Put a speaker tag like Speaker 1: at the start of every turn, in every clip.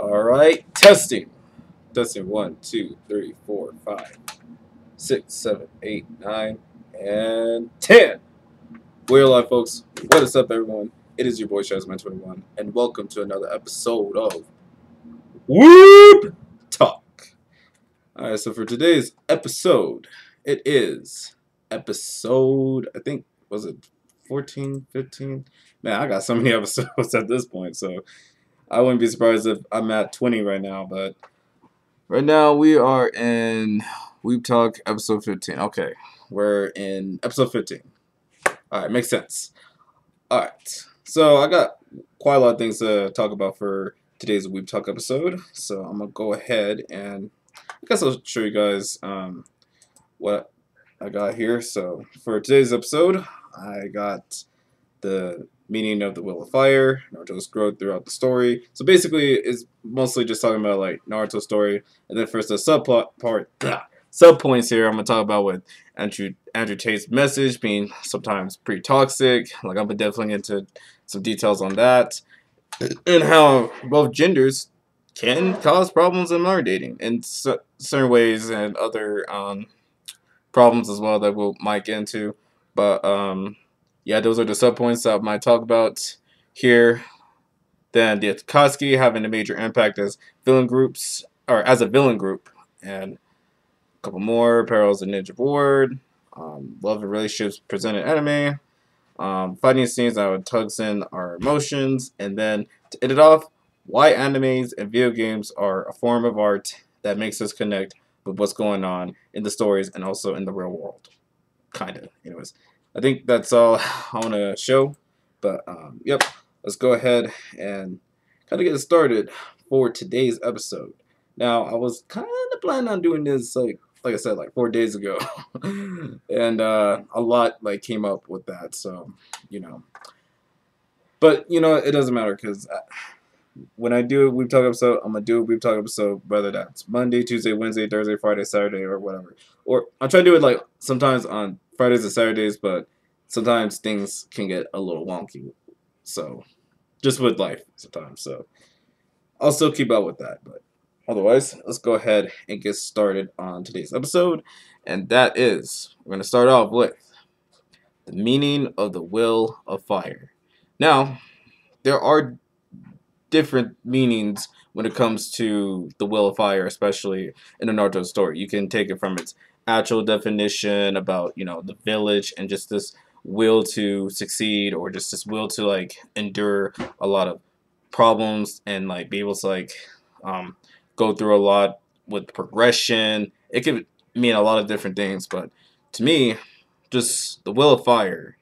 Speaker 1: All right, testing. Testing 1, 2, 3, 4, 5, 6, 7, 8, 9, and 10. We're live, folks. What is up, everyone? It is your boy, Shazman21, and welcome to another episode of Weeb Talk. All right, so for today's episode, it is episode, I think, was it 14, 15? Man, I got so many episodes at this point, so I wouldn't be surprised if I'm at 20 right now, but right now we are in Weeb Talk episode 15. Okay, we're in episode 15. Alright, makes sense. Alright, so I got quite a lot of things to talk about for today's Weeb Talk episode, so I'm going to go ahead and I guess I'll show you guys what I got here. So for today's episode, I got the meaning of the Wheel of Fire, Naruto's growth throughout the story. So basically, it's mostly just talking about like Naruto's story, and then first the subpoints here. I'm gonna talk about with Andrew Tate's message being sometimes pretty toxic. Like I'm definitely into some details on that, and how both genders can cause problems in modern dating in certain ways, and other problems as well that we might get into. But yeah, those are the subpoints that I might talk about here. Then the Akatsuki having a major impact as villain groups, or as a villain group, and a couple more parallels in Ninja Board, love and relationships presented anime, fighting scenes that tugs in our emotions, and then to end it off, why animes and video games are a form of art that makes us connect with what's going on in the stories and also in the real world. Kinda, anyways. I think that's all I want to show. But, yep, let's go ahead and kind of get started for today's episode. Now, I was kind of planning on doing this, like I said, like 4 days ago. And a lot, like, came up with that, so, you know. But, you know, it doesn't matter, because when I do a Weeb Talk episode, I'm going to do a Weeb Talk episode, whether that's Monday, Tuesday, Wednesday, Thursday, Friday, Saturday, or whatever. Or I'm trying to do it, like, sometimes on Fridays and Saturdays, but sometimes things can get a little wonky. So, just with life sometimes. So, I'll still keep up with that. But otherwise, let's go ahead and get started on today's episode. And that is, we're going to start off with the meaning of the Will of Fire. Now, there are different meanings when it comes to the Will of Fire, especially in the Naruto story. You can take it from its actual definition about, you know, the village and just this will to succeed, or just this will to like endure a lot of problems and like be able to like go through a lot with progression. It could mean a lot of different things, but to me, just the Will of Fire,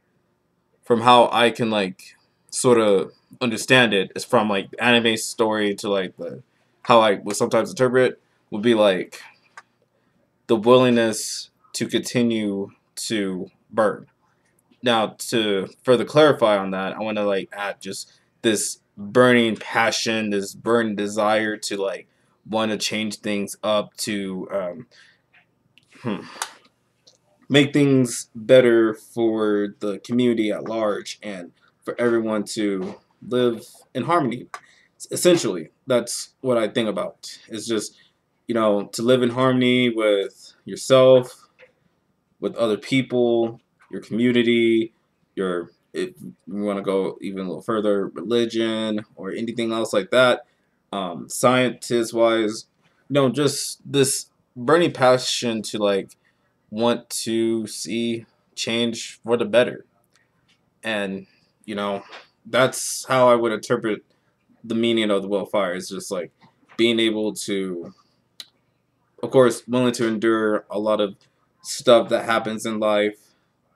Speaker 1: from how I can like sort of understand it, is from like the anime story to like the how I would sometimes interpret it, would be like the willingness to continue to burn. Now, to further clarify on that, I want to like add just this burning passion, this burning desire to like want to change things up, to make things better for the community at large and for everyone to live in harmony. Essentially, that's what I think about. It's just, you know, to live in harmony with yourself, with other people, your community, your, if you want to go even a little further, religion or anything else like that, scientist wise, you know, just this burning passion to like want to see change for the better. And, you know, that's how I would interpret the meaning of the Will of Fire. Is just like being able to, of course, willing to endure a lot of stuff that happens in life,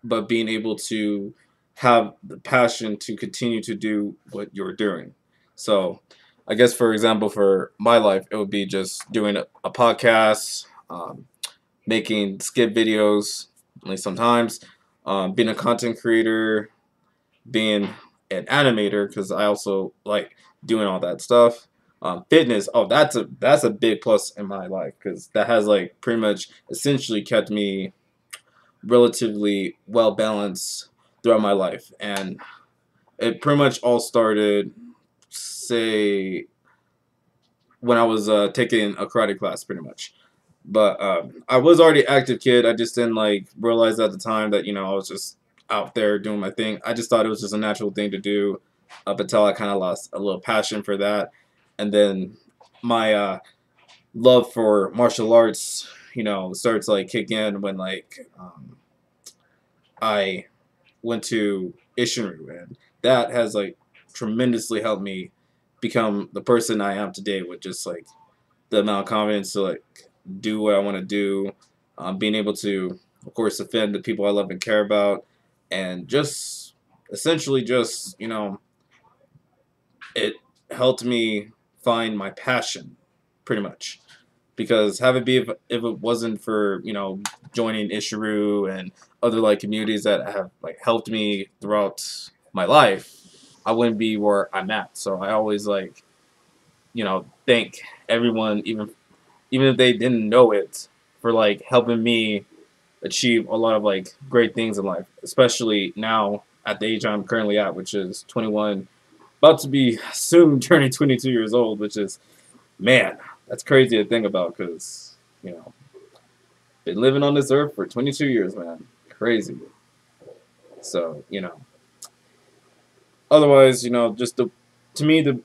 Speaker 1: but being able to have the passion to continue to do what you're doing. So, I guess, for example, for my life, it would be just doing a podcast, making skit videos, at least sometimes, being a content creator, being an animator, because I also like doing all that stuff. Fitness, oh, that's a big plus in my life, because that has like pretty much essentially kept me relatively well balanced throughout my life, and it pretty much all started, say, when I was taking a karate class, pretty much. But I was already an active kid. I just didn't like realize at the time that I was just out there doing my thing. I just thought it was just a natural thing to do, up until I kind of lost a little passion for that, and then my love for martial arts, starts like kick in when like I went to Ishinru, and that has like tremendously helped me become the person I am today, with just like the amount of confidence to like do what I want to do, being able to, of course, defend the people I love and care about, and just essentially just it helped me find my passion, pretty much. Because have it be if it wasn't for joining Ishiru and other like communities that have like helped me throughout my life, I wouldn't be where I'm at. So I always like thank everyone, even if they didn't know it, for like helping me achieve a lot of like great things in life, especially now at the age I'm currently at, which is 21, about to be soon turning 22 years old, which is, man, that's crazy to think about, because been living on this earth for 22 years, man, crazy. So otherwise, just to me the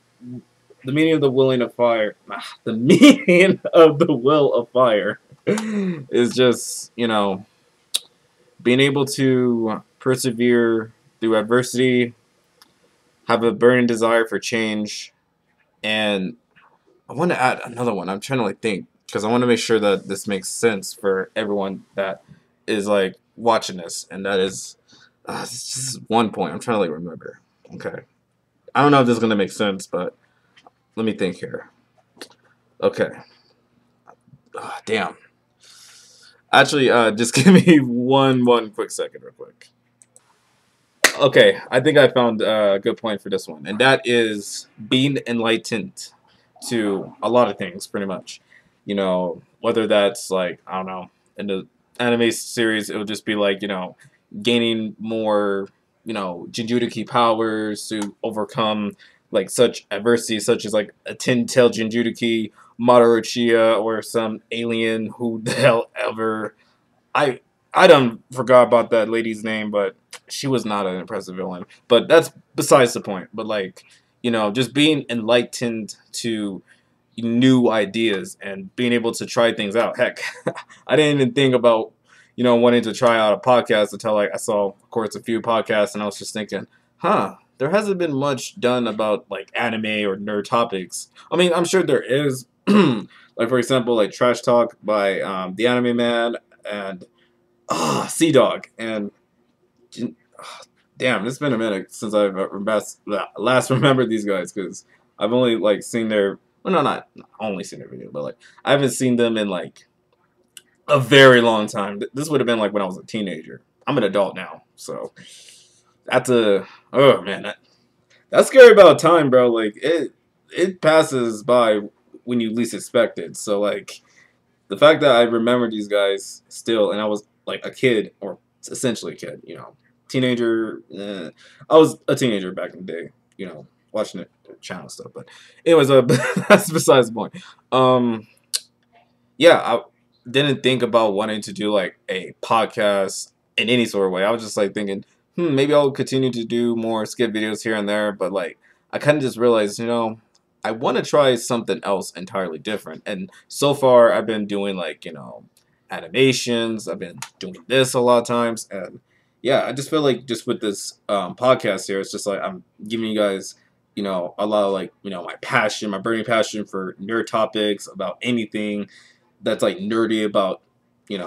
Speaker 1: meaning of the willing of fire, the meaning of the will of fire is just being able to persevere through adversity, have a burning desire for change, and I want to add another one. I'm trying to like think, because I want to make sure that this makes sense for everyone that is like watching this, and that is this is one point I'm trying to like remember. Okay, I don't know if this is gonna make sense, but let me think here. Okay, damn. Actually, just give me one quick second, real quick. Okay, I think I found a good point for this one, and that is being enlightened to a lot of things, pretty much. Whether that's like, I don't know, in the anime series, it would just be like gaining more Jinjuriki powers to overcome like such adversity, such as like a ten-tailed Jinjuriki, Madarachia, or some alien who the hell ever. I I done forgot about that lady's name, but she was not an impressive villain. But that's besides the point. But like, just being enlightened to new ideas and being able to try things out. Heck, I didn't even think about wanting to try out a podcast until like I saw, of course, a few podcasts, and I was just thinking, huh. There hasn't been much done about like anime or nerd topics. I mean, I'm sure there is, like for example, like Trash Talk by the Anime Man, and Sea Dog, and damn, it's been a minute since I've last remembered these guys, because I've only like seen their, well, no, not only seen their video, but like I haven't seen them in like a very long time. This would have been like when I was a teenager. I'm an adult now, so that's a, oh man, that's scary about time, bro. Like it passes by when you least expect it. So like the fact that I remember these guys still, and I was like a kid, or essentially a kid, teenager. I was a teenager back in the day, watching the channel stuff. But anyways, that's besides the point. Yeah, I didn't think about wanting to do like a podcast in any sort of way. I was just like thinking, maybe I'll continue to do more skit videos here and there. But like, I kind of just realized, I want to try something else entirely different. And so far, I've been doing like, animations. I've been doing this a lot of times. And yeah, I just feel like just with this podcast here, it's just like I'm giving you guys, a lot of like, my passion, my burning passion for nerd topics about anything that's like nerdy about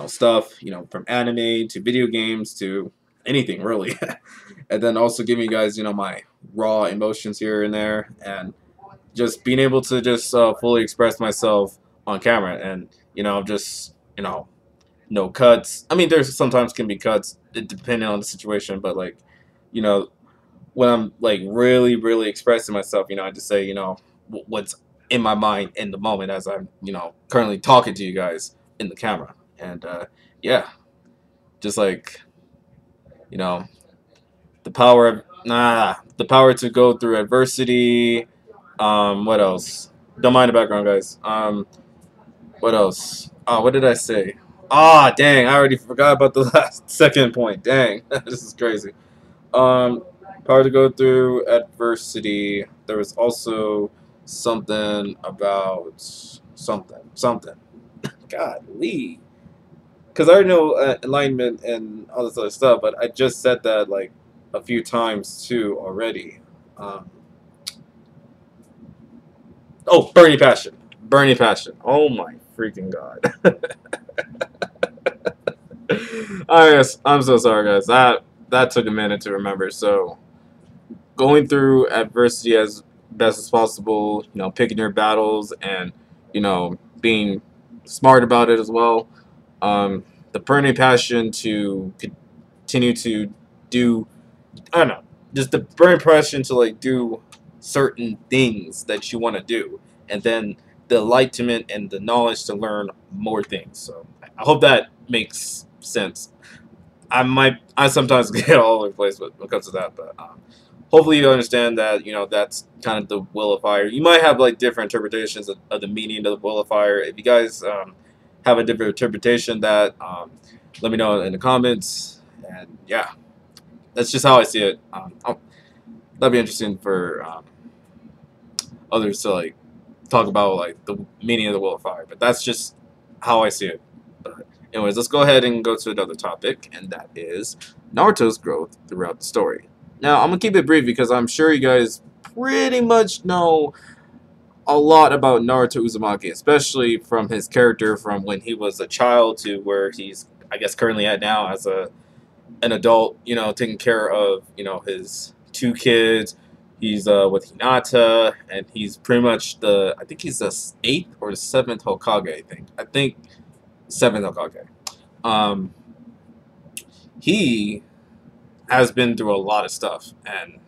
Speaker 1: stuff, from anime to video games to anything really. And then also giving you guys my raw emotions here and there, and just being able to just fully express myself on camera, and just no cuts. I mean, there's sometimes can be cuts depending on the situation, but like you know when I'm like really, really expressing myself, I just say, what's in my mind in the moment as I'm, currently talking to you guys in the camera. And yeah, just like, you know, the power to go through adversity. What else? Don't mind the background, guys. What else? What did I say? Ah, dang! I already forgot about the last second point. Dang, this is crazy. Um, Power to go through adversity. There was also something about something. God, Lee. Because I already know alignment and all this other stuff, but I just said that like a few times too already. Um, oh, Burning Passion. Burning Passion. Oh my freaking god. I guess I'm so sorry, guys. That took a minute to remember. So going through adversity as best as possible, picking your battles and, being smart about it as well. The burning passion to continue to do, I don't know, just the burning passion to like do certain things that you want to do, and then the enlightenment and the knowledge to learn more things. So I hope that makes sense. I sometimes get all over the place when it comes to that, but hopefully you understand that that's kind of the will of fire. You might have like different interpretations of the meaning of the will of fire. If you guys have a different interpretation, that let me know in the comments. And yeah, that's just how I see it. That'd be interesting for others to like talk about like the meaning of the will of fire. But that's just how I see it. But anyways, let's go ahead and go to another topic, and that is Naruto's growth throughout the story. Now, I'm gonna keep it brief because I'm sure you guys pretty much know a lot about Naruto Uzumaki, especially from his character from when he was a child to where he's, I guess, currently at now as an adult, taking care of, his two kids. He's with Hinata, and he's pretty much I think he's the eighth or the seventh Hokage, I think seventh Hokage. Um, he has been through a lot of stuff, and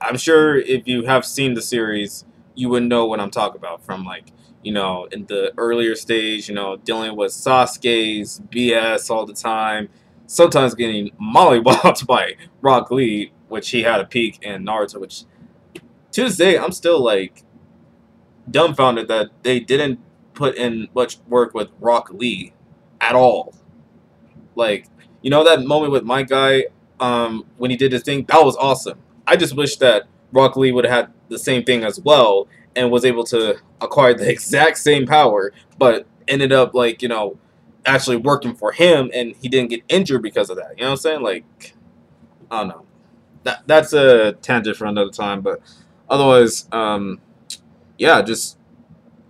Speaker 1: I'm sure if you have seen the series, you would know what I'm talking about from like, in the earlier stage, dealing with Sasuke's BS all the time, sometimes getting mollywopped by Rock Lee, which he had a peak in Naruto, which to this day, I'm still like dumbfounded that they didn't put in much work with Rock Lee at all. Like, that moment with my guy, when he did his thing, that was awesome. I just wish that Rock Lee would have had the same thing as well and was able to acquire the exact same power, but ended up like, actually working for him, and he didn't get injured because of that. You know what I'm saying? Like, I don't know. That's a tangent for another time, but otherwise, yeah, just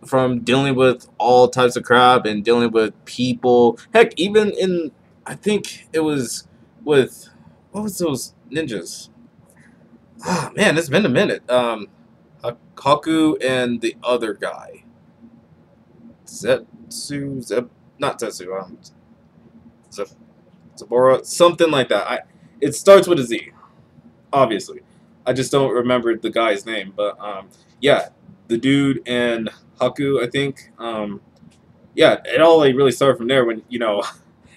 Speaker 1: from dealing with all types of crap and dealing with people. Heck, even in, I think it was with, what was those ninjas? Ah, man, it's been a minute. Haku and the other guy. Not Zetsu, Zep, Zabora, something like that. It starts with a Z, obviously. I just don't remember the guy's name, but yeah, the dude and Haku, I think. Yeah, it all like really started from there when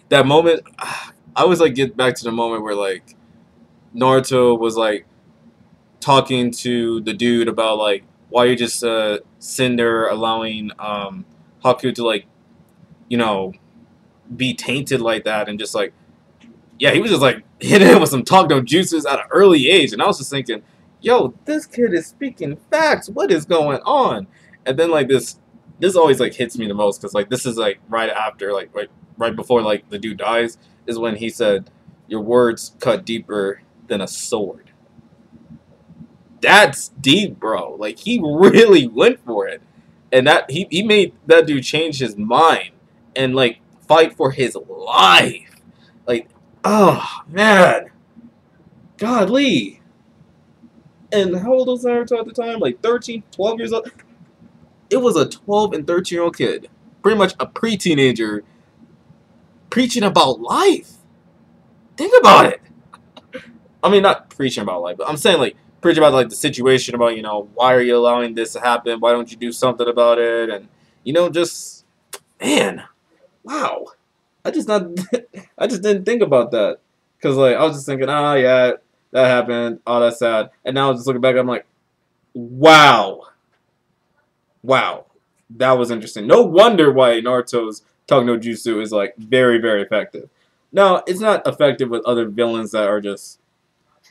Speaker 1: that moment. I always like get back to the moment where like Naruto was like talking to the dude about like why you just sitting there allowing Haku to like you know be tainted like that, and just like, yeah, he was just like hitting him with some talk no juices at an early age, and I was just thinking, yo, this kid is speaking facts. What is going on? And then like this always like hits me the most because like this is like right after like right before like the dude dies is when he said, "Your words cut deeper than a sword." That's deep, bro. Like he really went for it, and that he made that dude change his mind and like fight for his life. Like, oh man, godly. And how old was Naruto at the time? Like 13, 12 years old. It was a 12 and 13-year-old kid, pretty much a pre-teenager, preaching about life. Think about it. I mean, not preaching about life, but I'm saying like preaching about like the situation about why are you allowing this to happen? Why don't you do something about it? And just man, wow. I just not I just didn't think about that because like I was just thinking, oh yeah, that happened. Oh, that's sad. And now just looking back, I'm like, wow. Wow, that was interesting. No wonder why Naruto's Talk no Jutsu is like very, very effective. Now, it's not effective with other villains that are just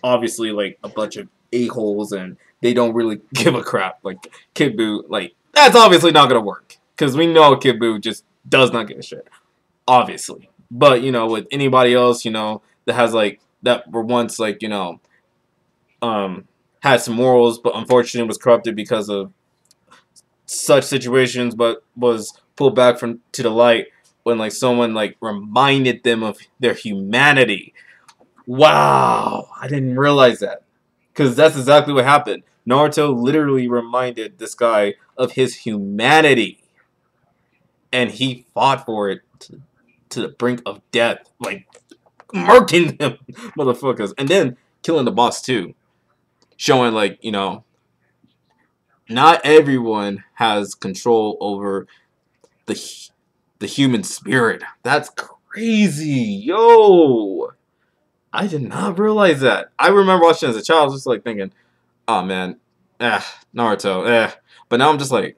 Speaker 1: obviously like a bunch of a-holes and they don't really give a crap. Like Kid Buu, like that's obviously not gonna work because we know Kid Buu just does not give a shit, obviously. But you know, with anybody else, you know, that has like that were once like um, had some morals, but unfortunately was corrupted because of such situations, but was pulled back from to the light when like someone like reminded them of their humanity. Wow, I didn't realize that. Because that's exactly what happened. Naruto literally reminded this guy of his humanity. And he fought for it to the brink of death. Like, murking them, motherfuckers. And then killing the boss, too. Showing, like, you know, not everyone has control over the, the human spirit. That's crazy. Yo. I did not realize that. I remember watching as a child, I was just like thinking, oh man, Naruto, But now I'm just like,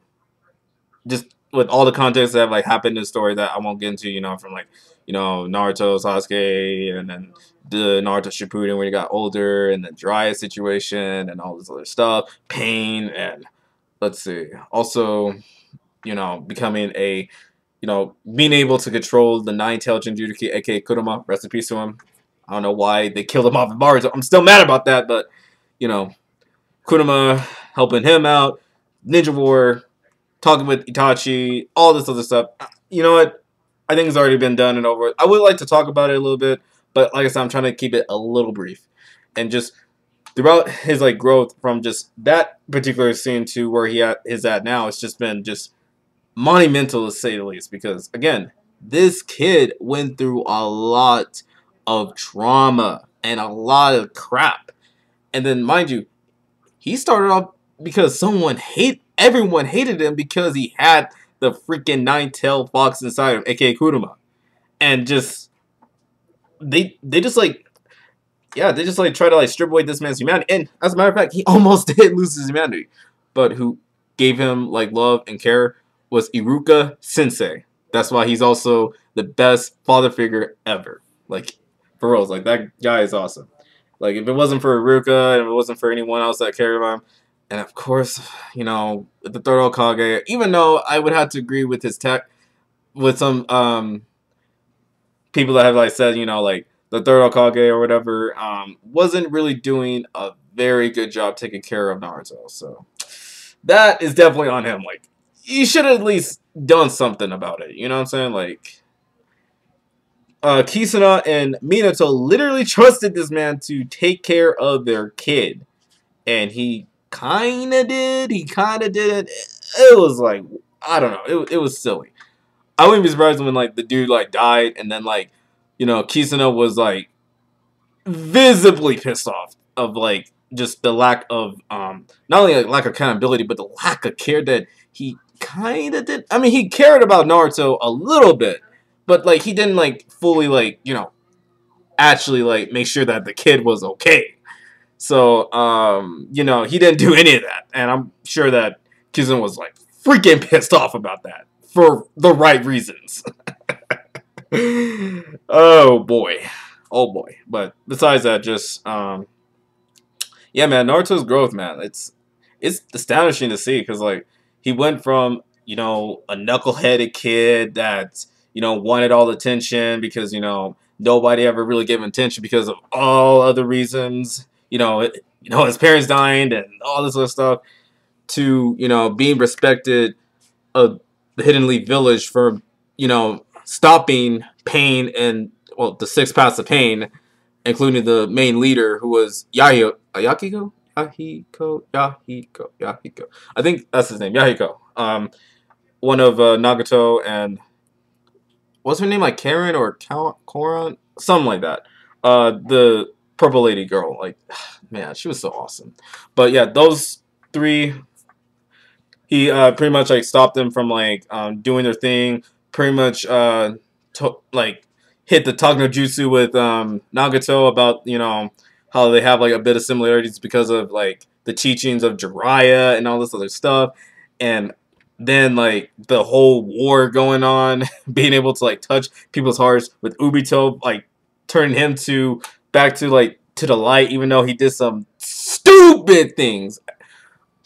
Speaker 1: just with all the context that have like happened in the story that I won't get into, you know, from like, you know, Naruto, Sasuke, and then the Naruto Shippuden when he got older, and the Jiraiya situation, and all this other stuff, pain, and let's see, also, you know, becoming a, you know, being able to control the nine-tailed Jinchuriki, aka Kurama, rest in peace to him. I don't know why they killed him off in Naruto. I'm still mad about that, but, you know, Kurama helping him out, Ninja War, talking with Itachi, all this other stuff. You know what? I think it's already been done and over. I would like to talk about it a little bit, but like I said, I'm trying to keep it a little brief. And just throughout his like growth from just that particular scene to where is at now, it's just been just monumental to say the least. Because again, this kid went through a lot of trauma and a lot of crap. And then mind you, he started off because everyone hated him because he had the freaking nine-tailed fox inside him, aka Kurama. And just they just like they just like try to like strip away this man's humanity. And as a matter of fact, he almost did lose his humanity. But who gave him like love and care was Iruka Sensei. That's why he's also the best father figure ever. Like for real, like that guy is awesome. Like if it wasn't for Iruka and if it wasn't for anyone else that cared about him, and of course, you know, the third Hokage, even though I would have to agree with his tech, with some people that have like said, you know, like the third Hokage or whatever, wasn't really doing a very good job taking care of Naruto. So that is definitely on him. Like he should have at least done something about it. You know what I'm saying? Like Kisuna and Minato literally trusted this man to take care of their kid. And he kind of did. He kind of did it. It was like, I don't know. It was silly. I wouldn't be surprised when like the dude like died and then like, you know, Kisuna was like visibly pissed off of like just the lack of not only like lack of accountability but the lack of care that he kind of did. I mean, he cared about Naruto a little bit, but like he didn't like fully like, you know, actually like make sure that the kid was okay. So, you know, he didn't do any of that. And I'm sure that Kizun was like freaking pissed off about that for the right reasons. Oh boy. Oh boy. But besides that, just, yeah, man, Naruto's growth, man, it's astonishing to see because, like, he went from, you know, a knuckleheaded kid that, you know, wanted all the attention because, you know, nobody ever really gave him attention because of all other reasons. You know, his parents dying and all this other stuff, to, you know, being respected of the Hidden Leaf Village for, you know, stopping pain and, well, the six paths of pain, including the main leader who was Yahiko. I think that's his name, Yahiko. One of Nagato and what's her name, like Karen or Koran, something like that. The purple lady girl, like, man, she was so awesome. But yeah, those three, he pretty much like stopped them from like doing their thing. Pretty much like hit the Togno Jutsu with Nagato about, you know, how they have like a bit of similarities because of like the teachings of Jiraiya and all this other stuff. And then like the whole war going on, being able to like touch people's hearts with Ubito, like turning him to back to like to the light, even though he did some stupid things.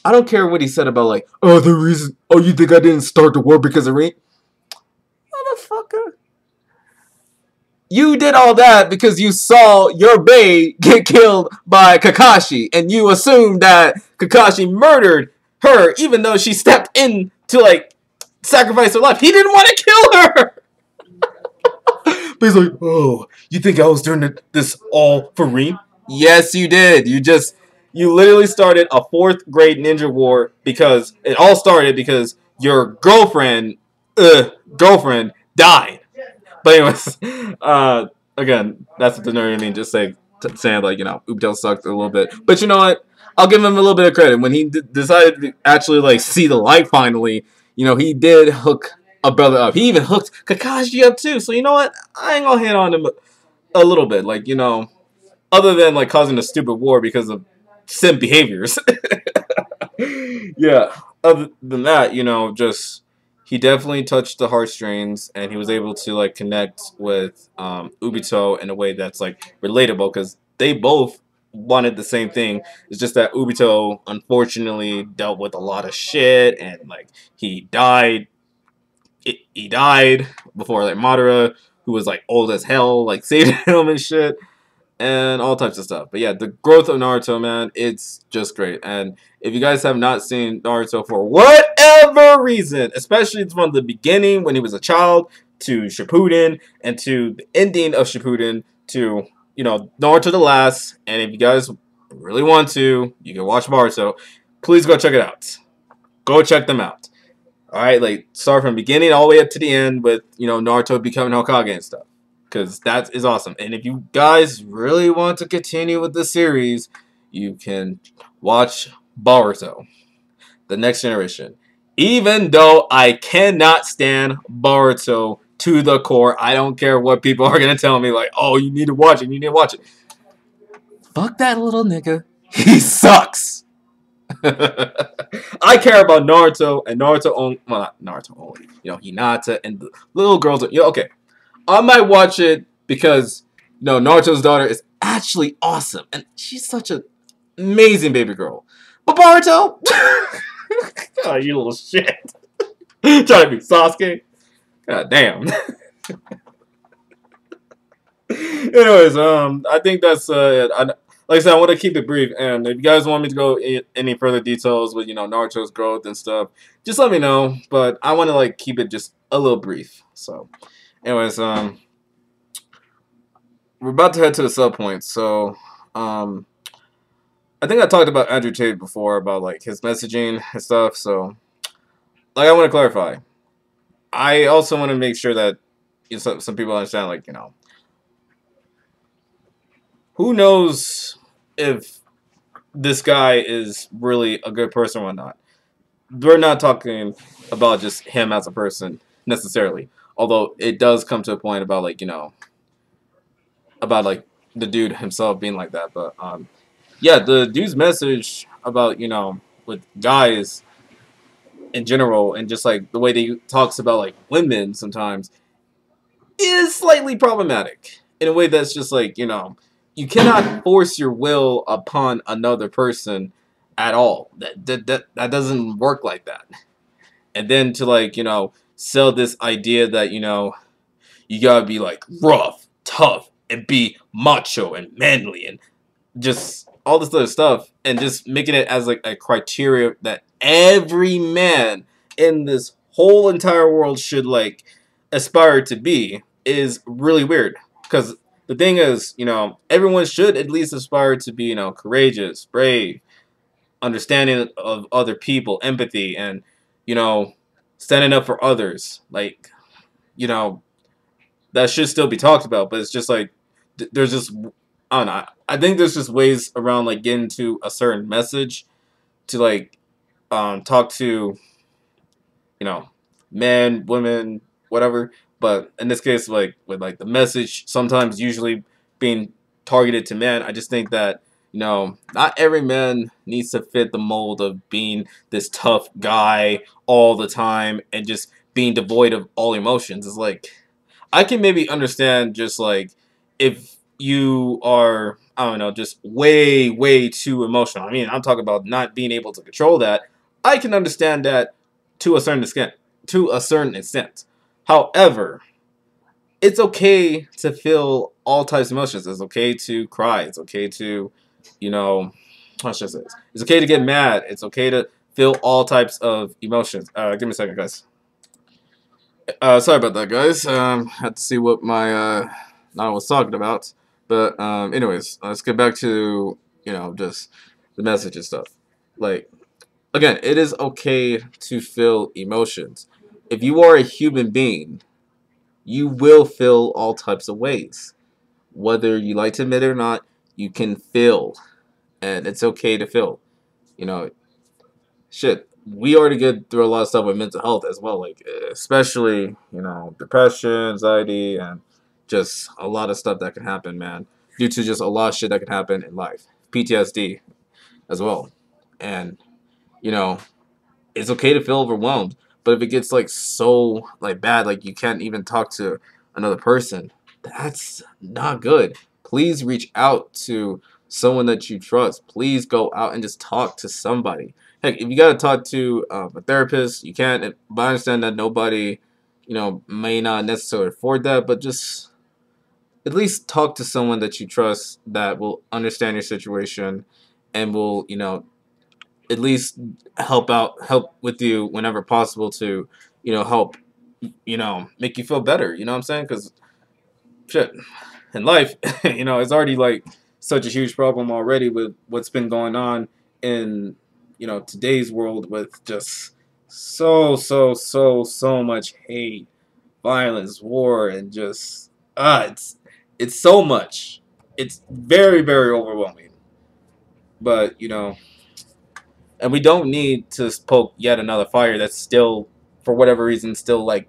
Speaker 1: I don't care what he said about like, oh, the reason, oh, you think I didn't start the war because of rain? Motherfucker. You did all that because you saw your bae get killed by Kakashi, and you assumed that Kakashi murdered her, even though she stepped in to like sacrifice her life. He didn't want to kill her. But he's like, oh, you think I was doing this all for Reem? Yes, you did. You literally started a fourth grade ninja war because it all started because your girlfriend died. But anyways, again, that's what the nerd mean. Just saying like, Ubito sucked a little bit. But you know what? I'll give him a little bit of credit when he decided to actually like see the light finally. He did hook a brother up. He even hooked Kakashi up too. So you know what? I ain't gonna hit on him a little bit. Like other than like causing a stupid war because of simp behaviors. Yeah. Other than that, just he definitely touched the heartstrings, and he was able to like connect with Ubito in a way that's like relatable because they both wanted the same thing. It's just that Ubito unfortunately dealt with a lot of shit, and like he died. He died before like Madara, who was like old as hell, like saved him and shit, and all types of stuff. But yeah, the growth of Naruto, man, it's just great. And if you guys have not seen Naruto for whatever reason, especially from the beginning when he was a child to Shippuden and to the ending of Shippuden to, Naruto the last, and if you guys really want to, you can watch Naruto. Please go check it out. Go check them out. Alright, like start from beginning all the way up to the end with, Naruto becoming Hokage and stuff. Because that is awesome. And if you guys really want to continue with the series, you can watch Boruto, The Next Generation. Even though I cannot stand Boruto to the core, I don't care what people are going to tell me, like, oh, you need to watch it, you need to watch it. Fuck that little nigga. He sucks. I care about Naruto and Naruto only. Well, not Naruto only. Hinata and the little girls. Okay. I might watch it because, Naruto's daughter is actually awesome. And she's such an amazing baby girl. But Boruto? Oh, you little shit. Trying to be Sasuke? God damn. Anyways, I think that's, like I said, I want to keep it brief. And if you guys want me to go any further details with, Naruto's growth and stuff, just let me know. But I want to, like, keep it just a little brief. So... Anyways, we're about to head to the subpoints. So, I think I talked about Andrew Tate before about like his messaging and stuff. So, like, I want to clarify. I also want to make sure that some people understand, like, who knows if this guy is really a good person or not. We're not talking about just him as a person necessarily. Although it does come to a point about like, about like the dude himself being like that. But yeah, the dude's message about, with guys in general and just like the way that he talks about like women sometimes is slightly problematic in a way that's just like, you cannot force your will upon another person at all. That doesn't work like that. And then to like, sell this idea that, you gotta be like rough, tough, and be macho and manly and just all this other stuff, and just making it as like a criteria that every man in this whole entire world should like aspire to be is really weird. Because the thing is, everyone should at least aspire to be, courageous, brave, understanding of other people, empathy, and, standing up for others. Like, that should still be talked about, but it's just like, there's just, I don't know. I think there's just ways around like getting to a certain message to like, talk to, men, women, whatever. But in this case, like with like the message sometimes usually being targeted to men, I just think that, not every man needs to fit the mold of being this tough guy all the time and just being devoid of all emotions. It's like I can maybe understand just like if you are, I don't know, just way, way too emotional. I mean, I'm talking about not being able to control that. I can understand that to a certain extent. To a certain extent. However, it's okay to feel all types of emotions. It's okay to cry. It's okay to, you know, how should I say this? It's okay to get mad. It's okay to feel all types of emotions. Give me a second, guys. Sorry about that, guys. Had to see what my I was talking about. But anyways, let's get back to just the message and stuff. Like again, it is okay to feel emotions. If you are a human being, you will feel all types of ways. Whether you like to admit it or not, you can feel, and it's okay to feel. You know, shit, we already get through a lot of stuff with mental health as well, like especially depression, anxiety, and just a lot of stuff that can happen, man, due to just a lot of shit that can happen in life, PTSD as well, and you know it's okay to feel overwhelmed. But if it gets like so like bad, like you can't even talk to another person, that's not good. Please reach out to someone that you trust. Please go out and just talk to somebody. Heck, if you gotta talk to a therapist, you can. But I understand that nobody, may not necessarily afford that. But just at least talk to someone that you trust that will understand your situation and will, at least help with you whenever possible to, help, make you feel better. You know what I'm saying? Because shit, in life, it's already like such a huge problem already with what's been going on in, today's world with just so much hate, violence, war, and just it's so much. It's very, very overwhelming. But and we don't need to poke yet another fire that's still, for whatever reason, still like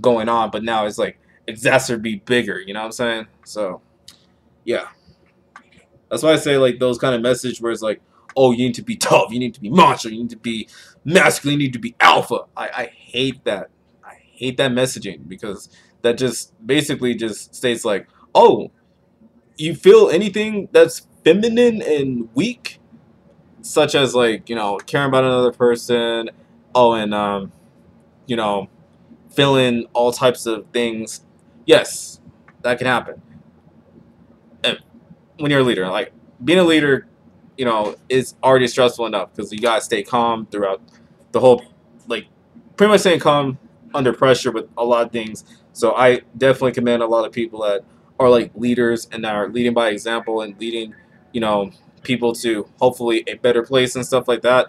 Speaker 1: going on, but now it's like exacerbate bigger. You know what I'm saying? So yeah, that's why I say like those kind of message where it's like, oh, you need to be tough, you need to be macho, you need to be masculine, you need to be alpha. I hate that. I hate that messaging because that just basically just states like, oh, you feel anything that's feminine and weak, such as like caring about another person, oh, and you know feeling all types of things. Yes, that can happen. And when you're a leader, like being a leader, is already stressful enough because you gotta stay calm throughout the whole, like, pretty much staying calm under pressure with a lot of things. So I definitely commend a lot of people that are like leaders and are leading by example and leading, you know, people to hopefully a better place and stuff like that.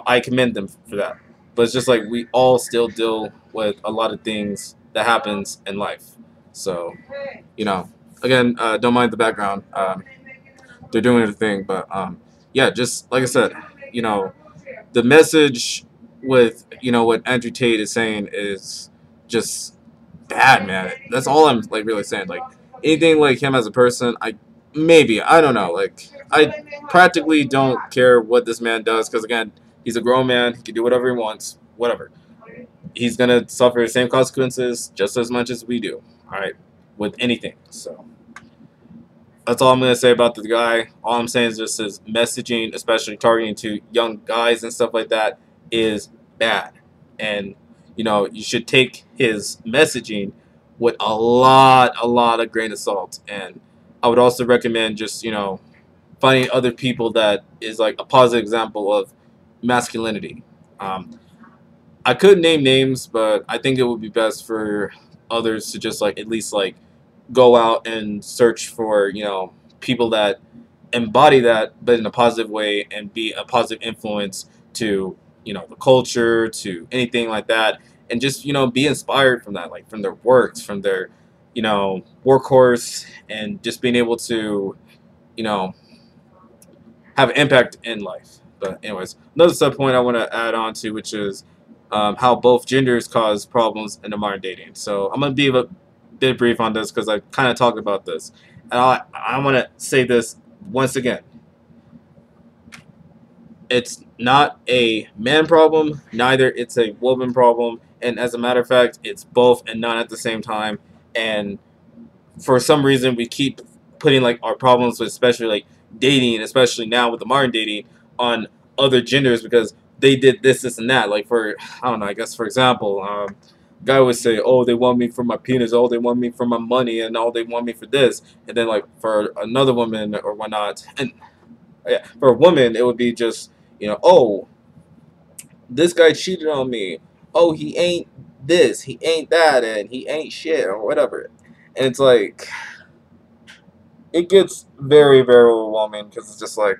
Speaker 1: I commend them for that. But it's just like we all still deal with a lot of things that happens in life. So, you know, again, don't mind the background. They're doing their thing, but yeah, just like I said, you know, the message with what Andrew Tate is saying is just bad, man. That's all I'm like really saying. Like anything like him as a person, I don't know. Like I practically don't care what this man does because again, he's a grown man. He can do whatever he wants. Whatever. He's gonna suffer the same consequences just as much as we do. All right, with anything. So that's all I'm gonna say about the guy. All I'm saying is just his messaging, especially targeting to young guys and stuff like that, is bad. And you should take his messaging with a lot of grain of salt. And I would also recommend just finding other people that is like a positive example of masculinity. I could name names, but I think it would be best for others to just like at least like go out and search for people that embody that but in a positive way and be a positive influence to the culture, to anything like that, and just be inspired from that, like from their works, from their workhorse, and just being able to you know have an impact in life. But anyways, another sub point I want to add on to, which is how both genders cause problems in the modern dating. So I'm gonna be a bit brief on this because I kind of talked about this, and I want to say this once again. It's not a man problem, neither it's a woman problem, and as a matter of fact, it's both and none at the same time. And for some reason, we keep putting like our problems with especially like dating, especially now with the modern dating, on other genders because they did this, this, and that. Like for I don't know, I guess for example, guy would say, "Oh, they want me for my penis. Oh, they want me for my money, and oh, they want me for this." And then like for another woman or whatnot, and yeah, for a woman, it would be just oh, this guy cheated on me. Oh, he ain't this, he ain't that, and he ain't shit or whatever. And it's like it gets very, very overwhelming because it's just like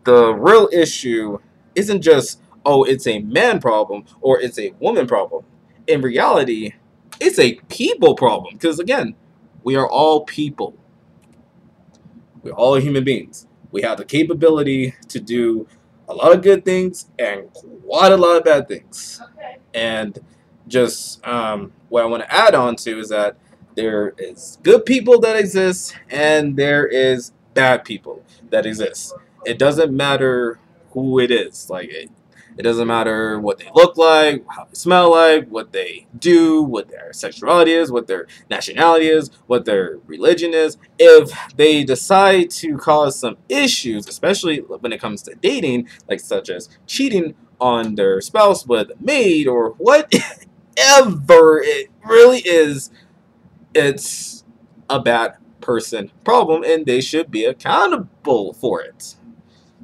Speaker 1: the real issue isn't just, oh, it's a man problem or it's a woman problem. In reality, it's a people problem because, again, we are all people. We're all human beings. We have the capability to do a lot of good things and quite a lot of bad things. Okay. And just what I want to add on to is that there is good people that exist and there is bad people that exist. It doesn't matter who it is. Like it doesn't matter what they look like, how they smell like, what they do, what their sexuality is, what their nationality is, what their religion is. If they decide to cause some issues, especially when it comes to dating, like such as cheating on their spouse with a maid or whatever it really is, it's a bad person problem and they should be accountable for it.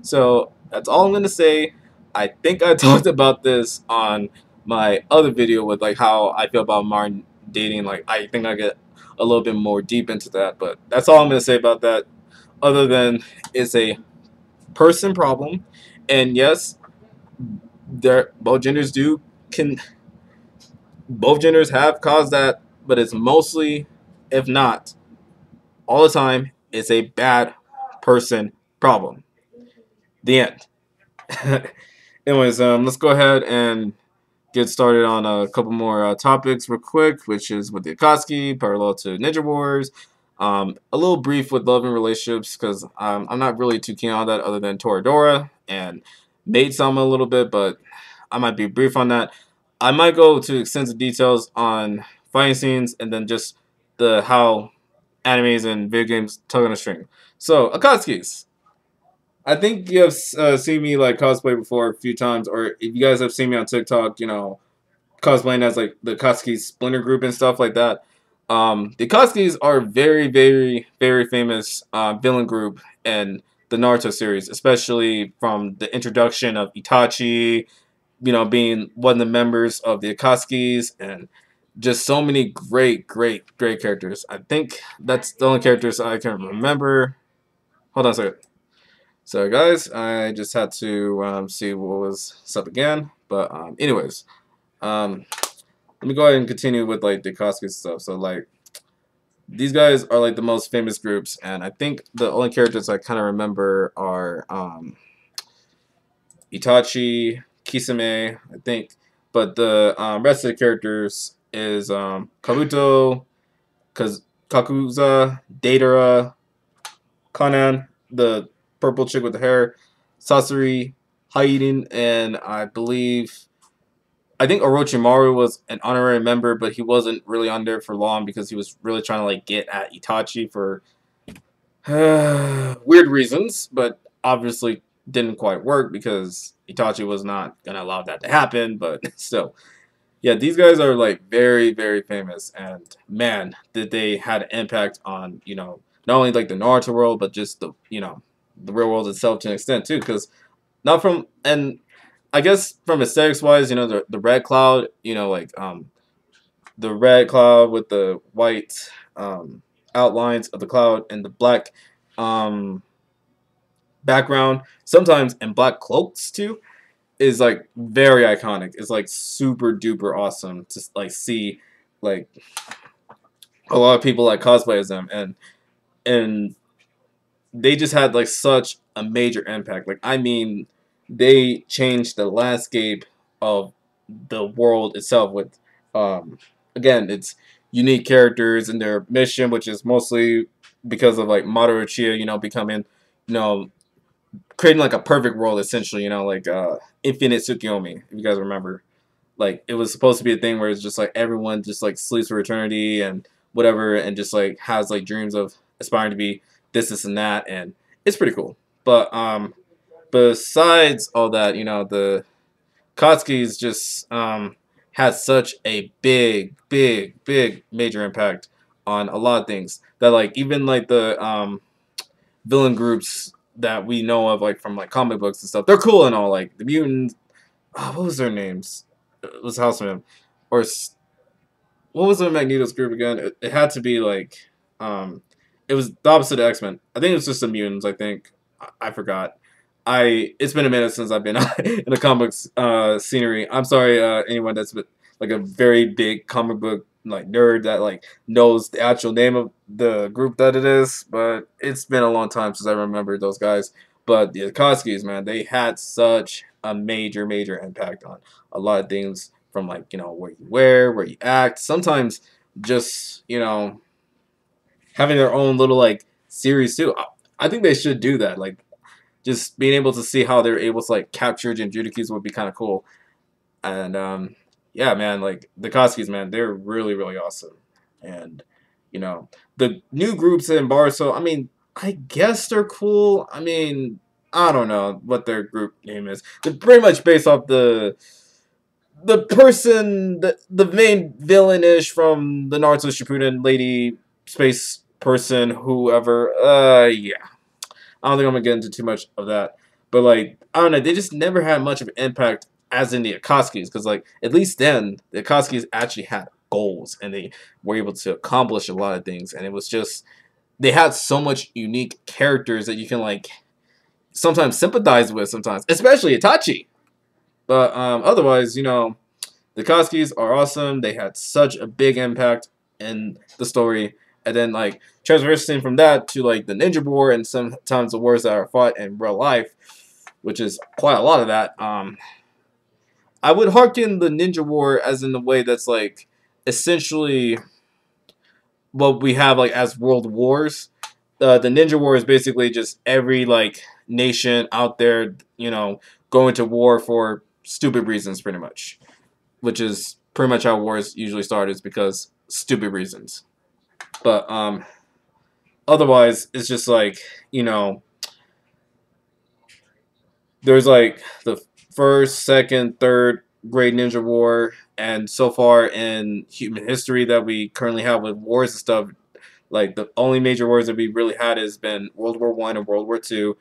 Speaker 1: So that's all I'm going to say. I think I talked about this on my other video with like how I feel about modern dating. Like I think I get a little bit more deep into that, but that's all I'm going to say about that. Other than it's a person problem, and yes, there both genders do can both genders have caused that, but it's mostly, if not all the time, it's a bad person problem. The end. Anyways, let's go ahead and get started on a couple more topics real quick, which is with the Akatsuki, parallel to Ninja Wars. A little brief with love and relationships, because I'm not really too keen on that other than Toradora and Maid-sama a little bit, but I might be brief on that. I might go to extensive details on fighting scenes and then just the how animes and video games tug on a string. So, Akatsuki's. I think you have seen me like cosplay before a few times, or if you guys have seen me on TikTok, cosplaying as like the Akatsuki Splinter Group and stuff like that. The Akatsuki's are very, very, very famous villain group in the Naruto series, especially from the introduction of Itachi, being one of the members of the Akatsuki's, and just so many great, great, great characters. I think that's the only characters I can remember. Hold on a second. So guys, I just had to see what was up again. But anyways, let me go ahead and continue with like the Akatsuki stuff. So like these guys are like the most famous groups, and I think the only characters I kind of remember are Itachi, Kisame, I think. But the rest of the characters is Kabuto, Kakuza, Datara, Kanan, the purple chick with the hair, Sasori, Hayden, and I think Orochimaru was an honorary member, but he wasn't really on there for long because he was really trying to like get at Itachi for weird reasons, but obviously didn't quite work because Itachi was not gonna allow that to happen. But still, yeah, these guys are like very, very famous, and man, did they had an impact on not only like the Naruto world, but just the real world itself to an extent too. Because not from and I guess from aesthetics wise, the red cloud, the red cloud with the white outlines of the cloud and the black um, background, sometimes in black cloaks too, is like very iconic. It's like super duper awesome to like see like a lot of people like cosplay as them, and they just had like such a major impact. Like I mean, they changed the landscape of the world itself with again, it's unique characters and their mission, which is mostly because of like Madoru Uchiha, becoming, you know, creating like a perfect world essentially. Like Infinite Tsukiyomi, if you guys remember. Like it was supposed to be a thing where it's just like everyone just like sleeps for eternity and whatever, and just like has like dreams of aspiring to be this, and that, and it's pretty cool. But besides all that, the Kotskis just had such a big major impact on a lot of things that like even like the villain groups that we know of like from like comic books and stuff, they're cool and all. Like the mutants, what was their names? It was Houseman, or what was the Magneto's group again? It had to be like, um, it was the opposite of X-Men. I think it was just the mutants. I think I forgot. It's been a minute since I've been in the comics scenery. I'm sorry, anyone that's been, like a very big comic book like nerd that like knows the actual name of the group that it is, but it's been a long time since I remember those guys. But the Akatsuki's, man, they had such a major impact on a lot of things from like what you wear, where you act. Sometimes just having their own little like series too. I think they should do that. Like just being able to see how they're able to like capture Jinchurikis would be kind of cool. And yeah, man, like the Koskis, man, they're really awesome. And the new groups in Barso, I mean, I guess they're cool. I mean, I don't know what their group name is. They're pretty much based off the main villainish from the Naruto Shippuden lady space person, whoever. Yeah. I don't think I'm gonna get into too much of that. But like, I don't know, they just never had much of an impact as in the Akatsuki's, because like at least then the Akatsuki's actually had goals and they were able to accomplish a lot of things, and it was just they had so much unique characters that you can like sometimes sympathize with sometimes, especially Itachi. But otherwise, the Akatsuki's are awesome. They had such a big impact in the story. And then, like, transversing from that to, like, the Ninja War and sometimes the wars that are fought in real life, which is quite a lot of that. I would harken the Ninja War as in the way that's, like, essentially what we have, like, as world wars. The Ninja War is basically just every, like, nation out there, going to war for stupid reasons, pretty much. Which is pretty much how wars usually start, is because stupid reasons. But, otherwise, it's just like, there's like the first, second, third Great Ninja War, and so far in human history that we currently have with wars and stuff, like the only major wars that we really had has been World War I and World War II,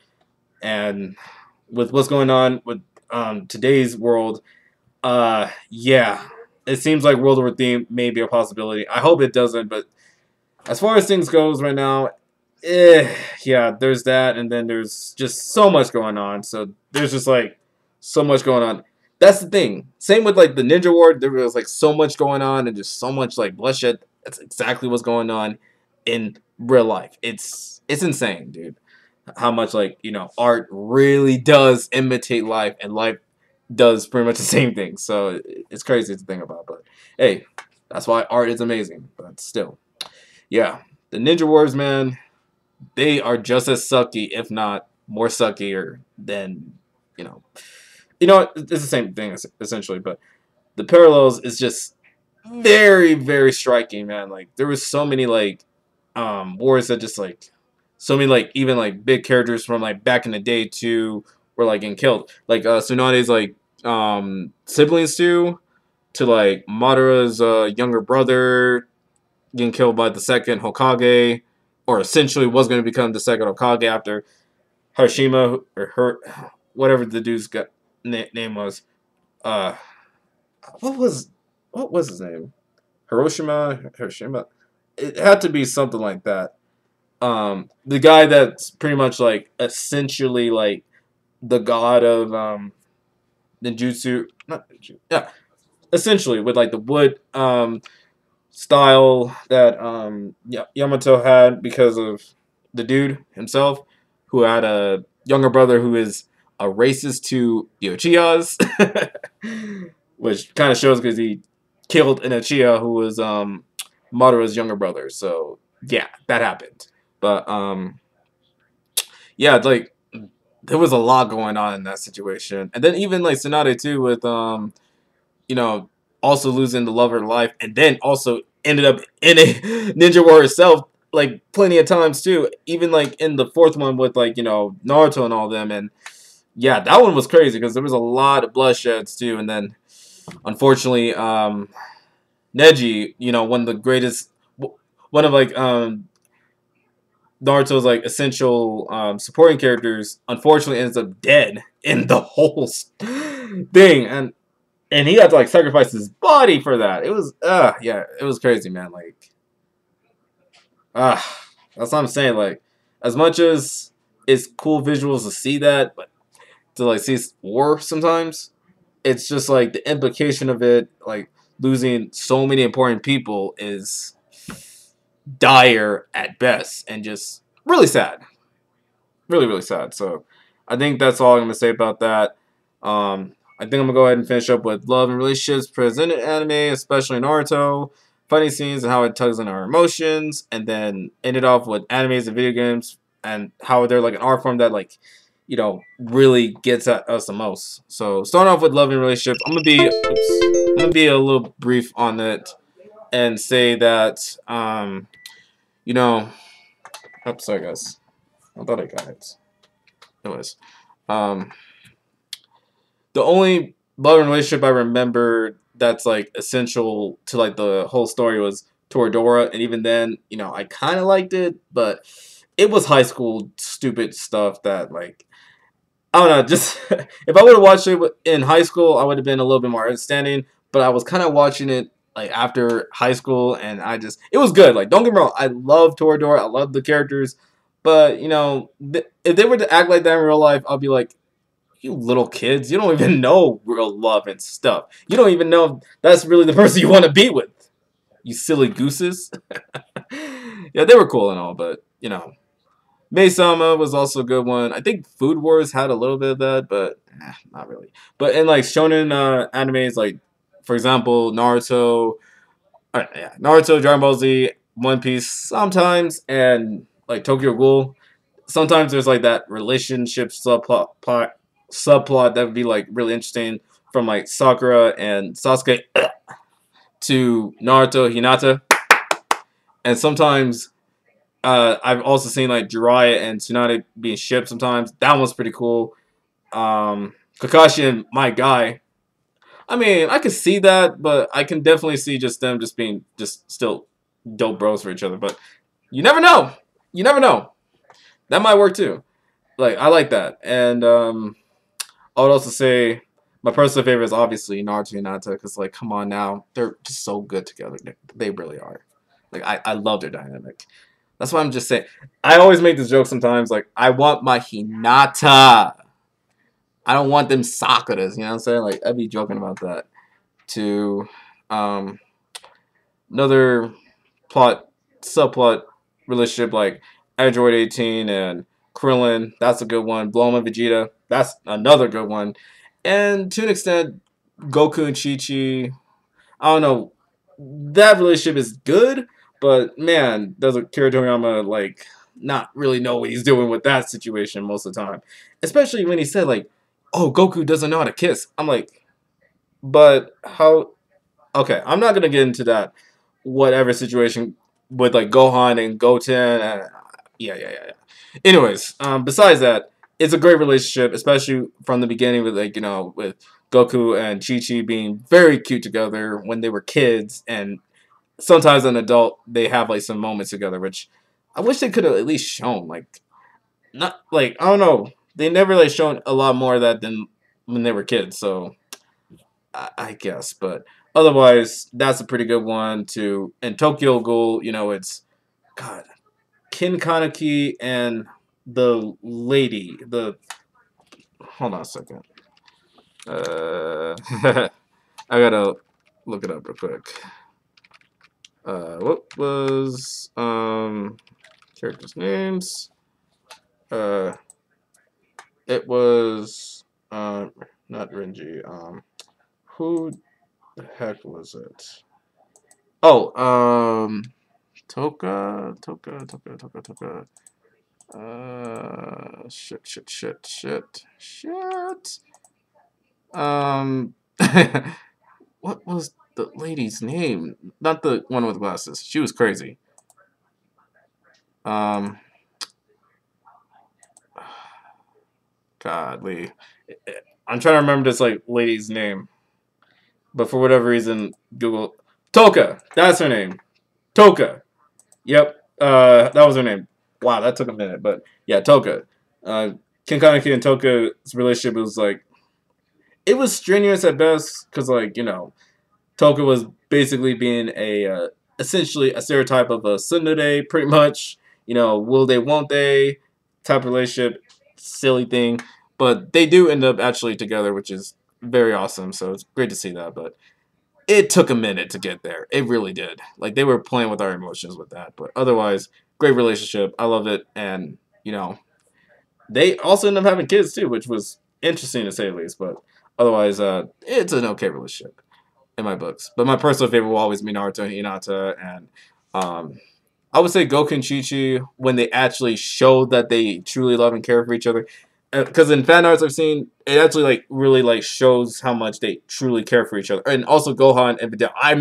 Speaker 1: and with what's going on with today's world, yeah, it seems like World War III may be a possibility. I hope it doesn't, but as far as things goes right now, yeah, there's that, and then there's just so much going on. So there's just like so much going on. That's the thing. Same with like the Ninja War. There was like so much going on and just so much like bloodshed. That's exactly what's going on in real life. It's insane, dude. How much like art really does imitate life, and life does pretty much the same thing. So it's crazy to think about. But hey, that's why art is amazing. But still, yeah, the Ninja Wars, man. They are just as sucky, if not more suckier than, it's the same thing essentially, but the parallels is just very striking, man. Like there was so many like wars that just like so many like even like big characters from like back in the day too were like getting killed. Like Tsunade's like siblings to like Madara's younger brother getting killed by the second Hokage, or essentially was going to become the second Hokage after Harashima, or her, whatever the dude's name was. Uh, what was his name? Hiroshima. It had to be something like that. The guy that's pretty much like essentially like the god of ninjutsu, not ninjutsu, yeah, essentially with like the wood style that Yamato had, because of the dude himself, who had a younger brother who is a racist to the Uchihas, which kind of shows because he killed an Uchiha who was Madara's younger brother. So yeah, that happened. But yeah, like there was a lot going on in that situation. And then even like Tsunade too with you know, also losing the love of her life, and then also ended up in a Ninja War herself, like plenty of times too. Even like in the fourth one with like Naruto and all them, and yeah, that one was crazy because there was a lot of bloodsheds too. And then unfortunately, Neji, one of the greatest, one of like Naruto's like essential supporting characters, unfortunately ends up dead in the whole thing, and he had to like sacrifice his body for that. It was yeah, it was crazy, man. Like that's what I'm saying. Like as much as it's cool visuals to see that, but to like see war sometimes, it's just like the implication of it, like losing so many important people is dire at best and just really sad. Really, really sad. So I think that's all I'm gonna say about that. I think I'm gonna go ahead and finish up with love and relationships presented in anime, especially Naruto, funny scenes and how it tugs on our emotions, and then end it off with animes and video games and how they're like an art form that like really gets at us the most. So starting off with love and relationships, I'm gonna be a little brief on it and say that you know, oops, sorry guys, I thought I got it. Anyways, um, the only love and relationship I remember that's like essential to like the whole story was Toradora, and even then, I kind of liked it, but it was high school stupid stuff that like I don't know. Just if I would have watched it in high school, I would have been a little bit more understanding. But I was kind of watching it like after high school, and it was good. Like don't get me wrong, I love Toradora, I love the characters, but if they were to act like that in real life, I'll be like, you little kids, you don't even know real love and stuff. You don't even know if that's really the person you want to be with. You silly gooses. Yeah, they were cool and all, but Maid-sama was also a good one. I think Food Wars had a little bit of that, but not really. But in like shonen animes, like for example Naruto, Naruto, Dragon Ball Z, One Piece, sometimes, and like Tokyo Ghoul, sometimes there's like that relationship subplot that would be like really interesting from like Sakura and Sasuke to Naruto Hinata, and sometimes I've also seen like Jiraiya and Tsunade being shipped sometimes. That one's pretty cool. Kakashi and my guy. I mean, I could see that, but I can definitely see just them just being just still dope bros for each other. But you never know. You never know. That might work too. Like I like that. And I would also say my personal favorite is obviously Naruto and Hinata because like come on now, they're just so good together. They really are. Like I love their dynamic. That's why I'm just saying. I always make this joke sometimes. Like, I want my Hinata. I don't want them Sakuras. You know what I'm saying? Like, I'd be joking about that. To another subplot relationship like Android 18 and Krillin. That's a good one. Bulma and Vegeta. That's another good one. And to an extent, Goku and Chi-Chi. I don't know. That relationship is good, but man, does Akira Toriyama like not really know what he's doing with that situation most of the time? Especially when he said like, "Oh, Goku doesn't know how to kiss." I'm like, but how? Okay, I'm not gonna get into that. Whatever situation with like Gohan and Goten, and yeah. Anyways, besides that, it's a great relationship, especially from the beginning with like with Goku and Chi Chi being very cute together when they were kids, and sometimes an adult they have like some moments together, which I wish they could have at least shown. Like not like I don't know, they never like shown a lot more of that than when they were kids. So I guess, but otherwise that's a pretty good one too. And Tokyo Ghoul, it's God Kin Kaneki and the lady. The hold on a second. I gotta look it up real quick. What was characters' names? Uh, it was not Renji. Who the heck was it? Oh, Toka. Shit. What was the lady's name? Not the one with glasses. She was crazy. Um, Godly. I'm trying to remember this like lady's name, but for whatever reason, Google Toka. That's her name. Toka. Yep. That was her name. Wow, that took a minute, but yeah, Toka. Uh, Ken Kaneki and Toka's relationship was like it was strenuous at best because like Toka was basically being a essentially a stereotype of a tsundere, pretty much. Will they, won't they type of relationship, silly thing. But they do end up actually together, which is very awesome. So it's great to see that. But it took a minute to get there. It really did. Like they were playing with our emotions with that. But otherwise, great relationship. I love it. And they also end up having kids too, which was interesting to say the least. But otherwise, it's an okay relationship in my books. But my personal favorite will always be Naruto and Hinata, and I would say Goku and Chi-Chi when they actually showed that they truly love and care for each other. Because in fan arts I've seen, it actually like really like shows how much they truly care for each other. And also Gohan and Videl. I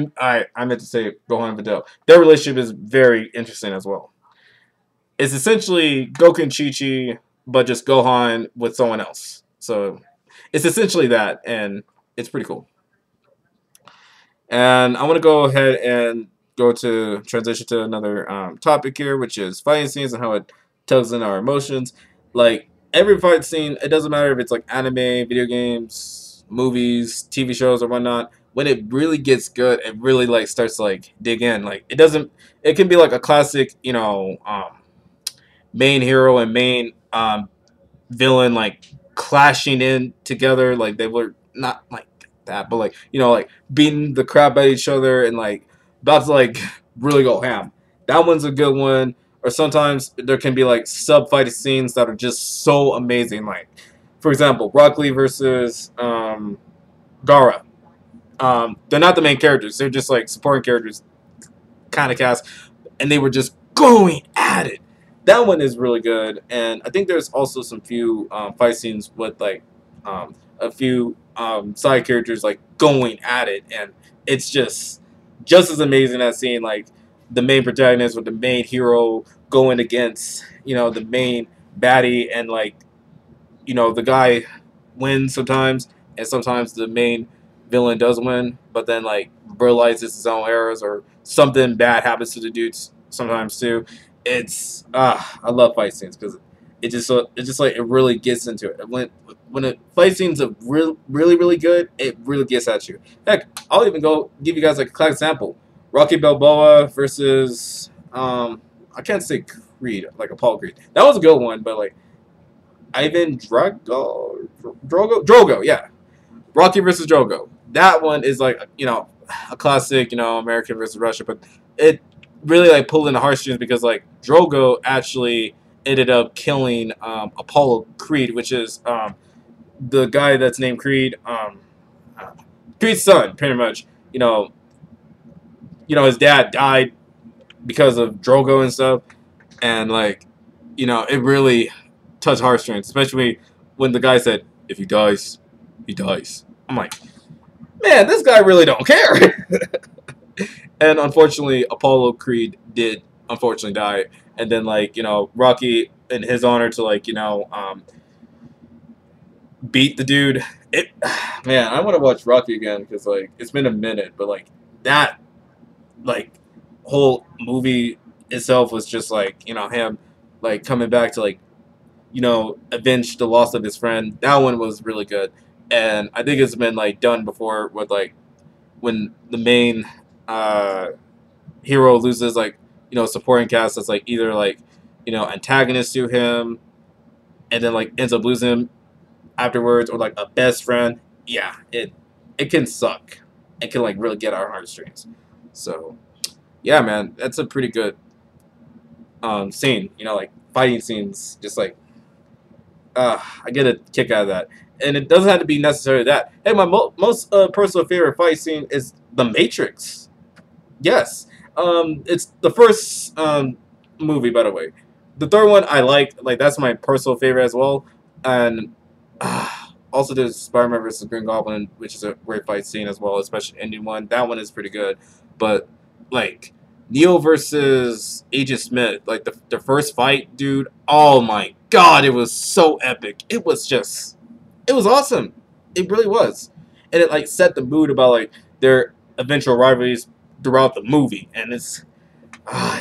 Speaker 1: meant to say Gohan and Videl. Their relationship is very interesting as well. It's essentially Goku and Chi-Chi, but just Gohan with someone else. So it's essentially that, and it's pretty cool. And I want to go ahead and go to transition to another topic here, which is fighting scenes and how it tugs in our emotions. Like every fight scene, it doesn't matter if it's like anime, video games, movies, TV shows, or whatnot. When it really gets good, it really like starts to like dig in. Like it doesn't. It can be like a classic, main hero and main villain like clashing in together. Like they were not like that, but like like beating the crap out of each other and like about to like really go ham. That one's a good one. Or sometimes there can be like sub fighting scenes that are just so amazing. Like for example, Rock Lee versus Gara. They're not the main characters. They're just like supporting characters, kind of cast, and they were just going at it. That one is really good, and I think there's also some few fight scenes with like a few side characters like going at it, and it's just as amazing as seeing like the main protagonist with the main hero going against the main baddie, and like the guy wins sometimes, and sometimes the main villain does win, but then like realizes his own errors or something bad happens to the dudes sometimes too. It's I love fight scenes because it just like it really gets into it. When a fight scenes are really good, it really gets at you. Heck, I'll even go give you guys like a classic example: Rocky Balboa versus I can't say Creed, like Apollo Creed. That was a good one, but like Ivan Drogo, yeah. Rocky versus Drogo. That one is like a classic, American versus Russia, but it really like pulled in the heartstrings because like Drogo actually ended up killing Apollo Creed, which is the guy that's named Creed, Creed's son, pretty much. His dad died because of Drogo and stuff, and like it really touched heartstrings, especially when the guy said, "If he dies, he dies." I'm like, man, this guy really don't care. And unfortunately, Apollo Creed did unfortunately die. And then like Rocky, in his honor to like beat the dude. It man, I want to watch Rocky again because like it's been a minute, but like that like whole movie itself was just like him like coming back to like avenge the loss of his friend. That one was really good, and I think it's been like done before with like when the main hero loses like supporting cast that's like either like antagonist to him, and then like ends up losing him afterwards, or like a best friend. Yeah, it can suck. It can like really get our heartstrings. So yeah, man, that's a pretty good scene. Like fighting scenes, just like I get a kick out of that. And it doesn't have to be necessarily that. Hey, my most personal favorite fight scene is The Matrix. Yes. It's the first movie, by the way. the third one I like that's my personal favorite as well. And also there's Spider-Man versus Green Goblin, which is a great fight scene as well, especially ending one. That one is pretty good. But like Neo versus Agent Smith, like the first fight, dude. Oh my god, it was so epic. It was awesome. It really was, and it like set the mood about like their eventual rivalries throughout the movie, and it's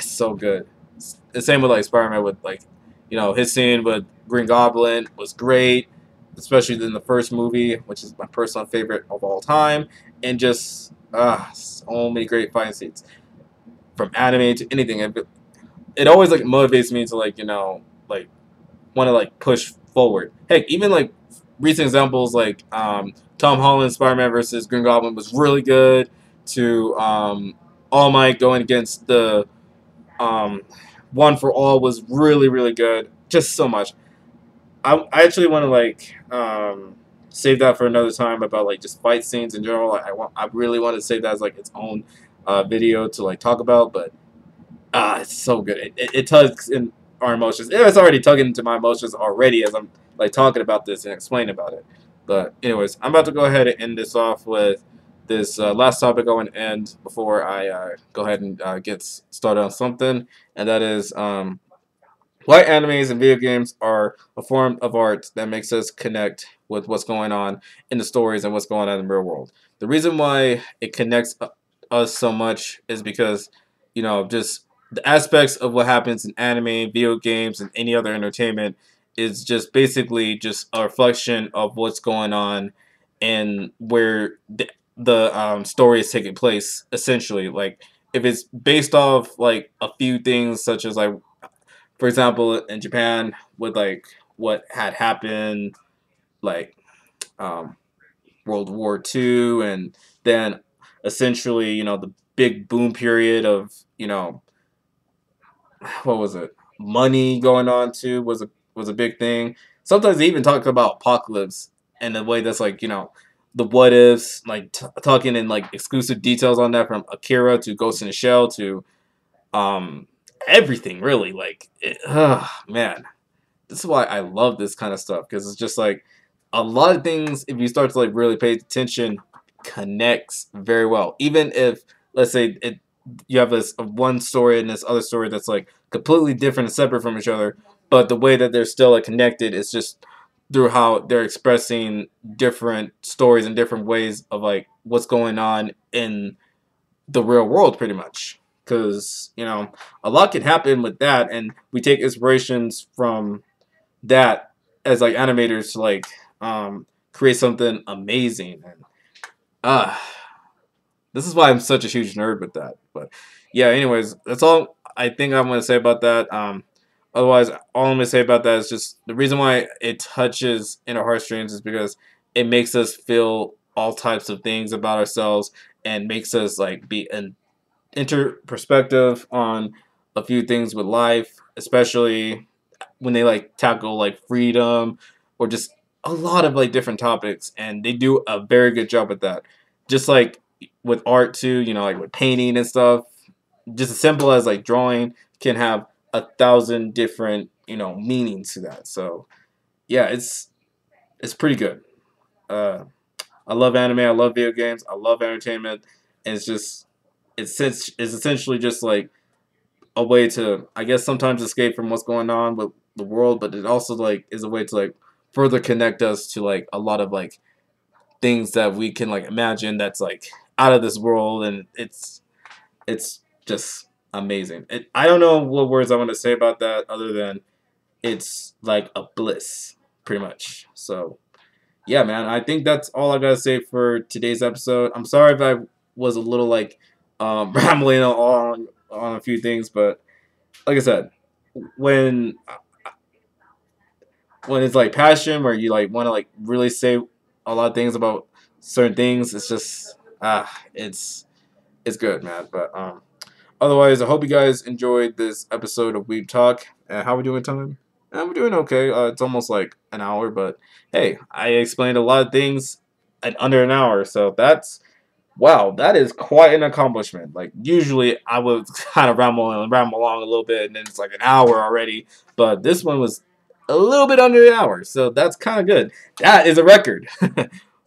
Speaker 1: so good. It's the same with like Spider-Man with like, his scene with Green Goblin was great, especially in the first movie, which is my personal favorite of all time, and just so many great fight scenes from anime to anything. It always like motivates me to like like want to like push forward. Heck, even like recent examples like Tom Holland's Spider-Man versus Green Goblin was really good. To All Might going against the um, One for All was really good. Just so much. I actually want to like save that for another time about like just fight scenes in general. I really want to save that as like its own video to like talk about, but it's so good. It tugs in our emotions. It's already tugging into my emotions already as I'm like talking about this and explaining about it. But anyways, I'm about to go ahead and end this off with this last topic I want to end before I go ahead and get started on something, and that is why animes and video games are a form of art that makes us connect with what's going on in the stories and what's going on in the real world. The reason why it connects us so much is because, just the aspects of what happens in anime, video games, and any other entertainment is just basically just a reflection of what's going on and where the story is taking place, essentially. Like, if it's based off, like, a few things, such as, like, for example, in Japan, with like what had happened, like um, World War II, and then essentially, the big boom period of, what was it? Money going on too was a big thing. Sometimes they even talk about apocalypse in a way that's like, the what ifs, like talking in like exclusive details on that, from Akira to Ghost in the Shell to um everything really. Like, man, this is why I love this kind of stuff, because it's just like a lot of things, if you start to like really pay attention, connects very well. Even if, let's say, you have this one story and this other story that's like completely different and separate from each other, but the way that they're still like connected is just through how they're expressing different stories and different ways of like what's going on in the real world, pretty much. Because a lot can happen with that, and we take inspirations from that as like animators to like create something amazing. And uh this is why I'm such a huge nerd with that. But yeah, anyways, that's all I think I'm gonna say about that. Otherwise, all I'm gonna say about that is just the reason why it touches in our heartstrings is because it makes us feel all types of things about ourselves, and makes us like be an perspective on a few things with life, especially when they like tackle like freedom or just a lot of like different topics, and they do a very good job with that. Just like with art too, like with painting and stuff, just as simple as like drawing can have 1,000 different meanings to that. So yeah, it's pretty good. uh I love anime, I love video games, I love entertainment, and it's essentially just like a way to, I guess, sometimes escape from what's going on with the world, but it also like is a way to like further connect us to like a lot of like things that we can like imagine that's like out of this world, and it's just amazing. I don't know what words I want to say about that other than it's like a bliss, pretty much. So yeah, man, I think that's all I gotta say for today's episode. I'm sorry if I was a little like rambling on a few things, but like I said, when when it's like passion, where you like want to like really say a lot of things about certain things, it's just it's good, man. But otherwise, I hope you guys enjoyed this episode of Weeb Talk. How we doing time? We're doing okay. It's almost like an hour, but hey, I explained a lot of things in under an hour, so Wow, that is quite an accomplishment. Like usually I would kind of ramble along a little bit, and then it's like an hour already. But this one was a little bit under an hour, so that's kind of good. That is a record.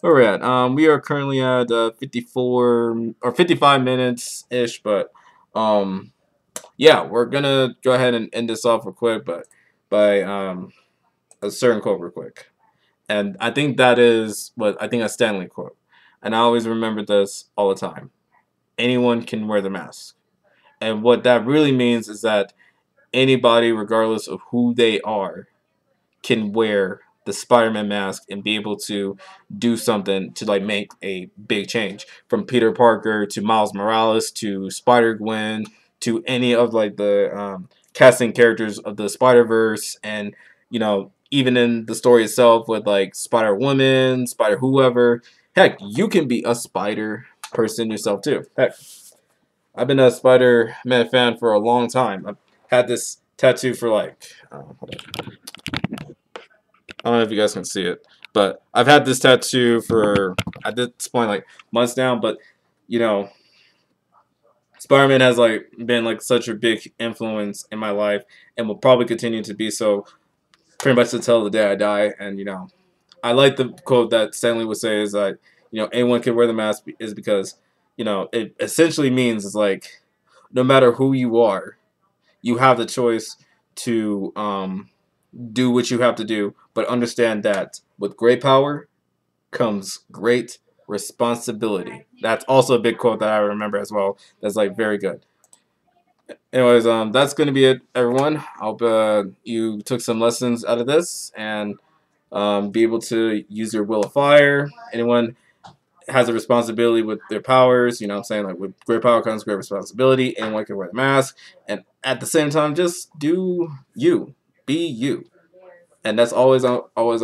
Speaker 1: Where we're at? We are currently at 54 or 55 minutes ish, but yeah, we're gonna go ahead and end this off real quick, but by a certain quote real quick. And I think that is what I think a Stanley quote. And I always remember this all the time. Anyone can wear the mask. And what that really means is that anybody, regardless of who they are, can wear the Spider-Man mask and be able to do something to like make a big change. From Peter Parker to Miles Morales to Spider-Gwen to any of like the casting characters of the Spider-Verse, and even in the story itself with like Spider-Woman, Spider whoever. Heck, you can be a Spider person yourself too. Heck, I've been a Spider-Man fan for a long time. I've had this tattoo for like I don't know if you guys can see it, but I've had this tattoo for at this point like months now. But you know, Spider-Man has like been like such a big influence in my life, and will probably continue to be so pretty much until the day I die. And I like the quote that Stanley would say is that anyone can wear the mask is because it essentially means it's like no matter who you are, you have the choice to do what you have to do, but understand that with great power comes great responsibility. That's also a big quote that I remember as well. That's like very good. Anyways, that's gonna be it, everyone. I hope you took some lessons out of this and be able to use your will of fire. Anyone has a responsibility with their powers. What I'm saying? Like with great power comes great responsibility. Anyone can wear the mask, and at the same time, just do you, be you. And that's always I was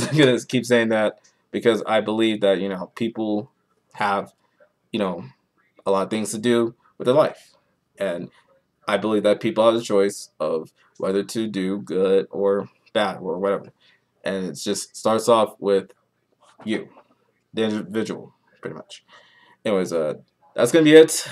Speaker 1: gonna keep saying that because I believe that people have a lot of things to do with their life, and I believe that people have the choice of whether to do good or bad or whatever, and it just starts off with you, the individual, pretty much. Anyways, that's gonna be it.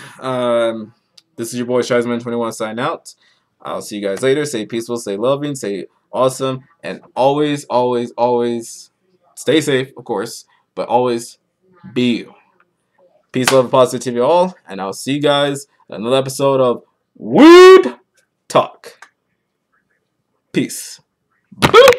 Speaker 1: This is your boy Shizeman21 signing out. I'll see you guys later. Stay peaceful, stay loving, stay awesome, and always, always, always stay safe, of course, but always be you. Peace, love, and positivity, all, and I'll see you guys in another episode of Weeb Talk. Peace. Boom!